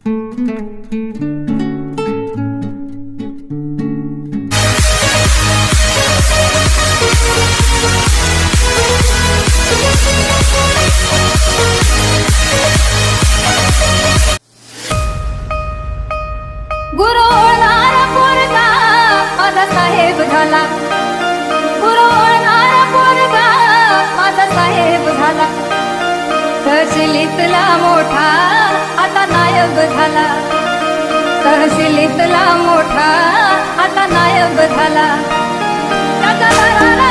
गुरु ओळणारा पोरगा माझा साहेब झाला, गुरु ओळणारा पोरगा माझा साहेब झाला, तहसीलीतला मोठा आता नायब झाला, तहसीलीतला मोठा आता नायब झाला, त्याचा घराला